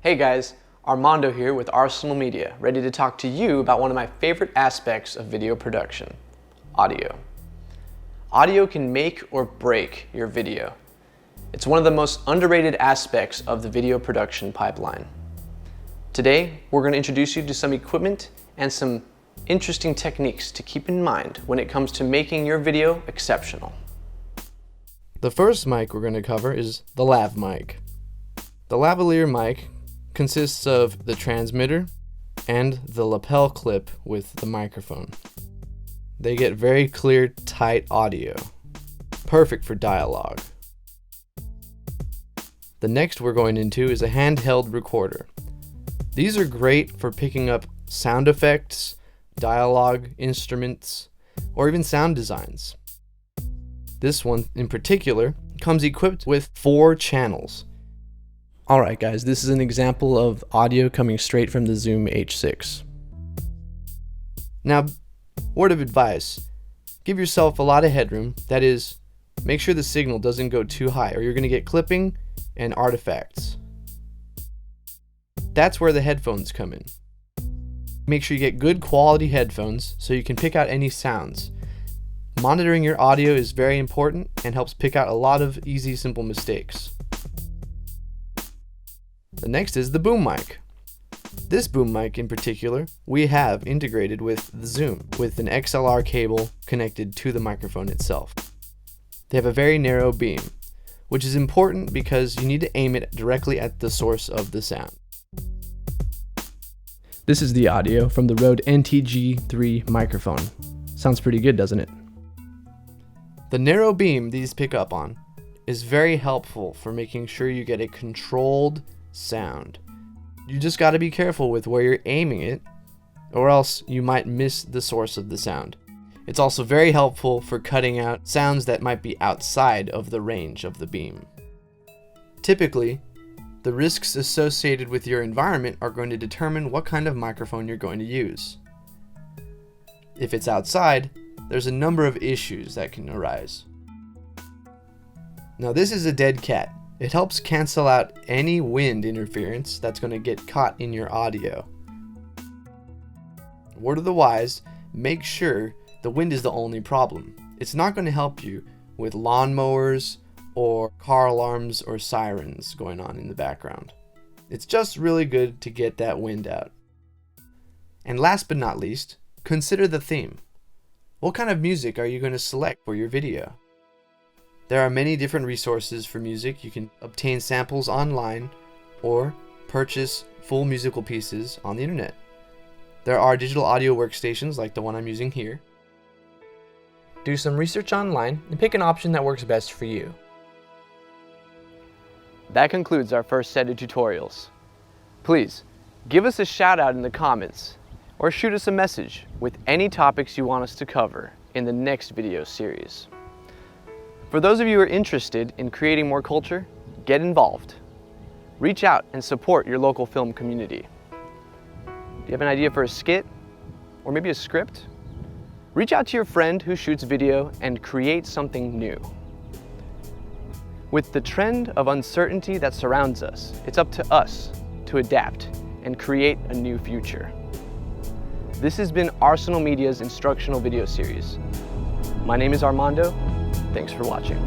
Hey guys, Armando here with RSNL Media, ready to talk to you about one of my favorite aspects of video production, audio. Audio can make or break your video. It's one of the most underrated aspects of the video production pipeline. Today, we're going to introduce you to some equipment and some interesting techniques to keep in mind when it comes to making your video exceptional. The first mic we're going to cover is the Lav Mic. The lavalier mic consists of the transmitter and the lapel clip with the microphone. They get very clear, tight audio, perfect for dialogue. The next we're going into is a handheld recorder. These are great for picking up sound effects, dialogue, instruments, or even sound designs. This one in particular comes equipped with 4 channels. Alright guys, this is an example of audio coming straight from the Zoom H6. Now, word of advice, give yourself a lot of headroom. That is, make sure the signal doesn't go too high or you're going to get clipping and artifacts. That's where the headphones come in. Make sure you get good quality headphones so you can pick out any sounds. Monitoring your audio is very important and helps pick out a lot of easy, simple mistakes. The next is the boom mic. This boom mic in particular, we have integrated with the Zoom with an XLR cable connected to the microphone itself. They have a very narrow beam, which is important because you need to aim it directly at the source of the sound. This is the audio from the Rode NTG3 microphone. Sounds pretty good, doesn't it? The narrow beam these pick up on is very helpful for making sure you get a controlled sound. You just got to be careful with where you're aiming it, or else you might miss the source of the sound. It's also very helpful for cutting out sounds that might be outside of the range of the beam. Typically, the risks associated with your environment are going to determine what kind of microphone you're going to use. If it's outside, there's a number of issues that can arise. Now this is a dead cat. It helps cancel out any wind interference that's going to get caught in your audio. Word of the wise, make sure the wind is the only problem. It's not going to help you with lawnmowers or car alarms or sirens going on in the background. It's just really good to get that wind out. And last but not least, consider the theme. What kind of music are you going to select for your video? There are many different resources for music. You can obtain samples online or purchase full musical pieces on the internet. There are digital audio workstations like the one I'm using here. Do some research online and pick an option that works best for you. That concludes our first set of tutorials. Please, give us a shout out in the comments or shoot us a message with any topics you want us to cover in the next video series. For those of you who are interested in creating more culture, get involved. Reach out and support your local film community. Do you have an idea for a skit or maybe a script? Reach out to your friend who shoots video and create something new. With the trend of uncertainty that surrounds us, it's up to us to adapt and create a new future. This has been RSNL Media's instructional video series. My name is Armando. Thanks for watching.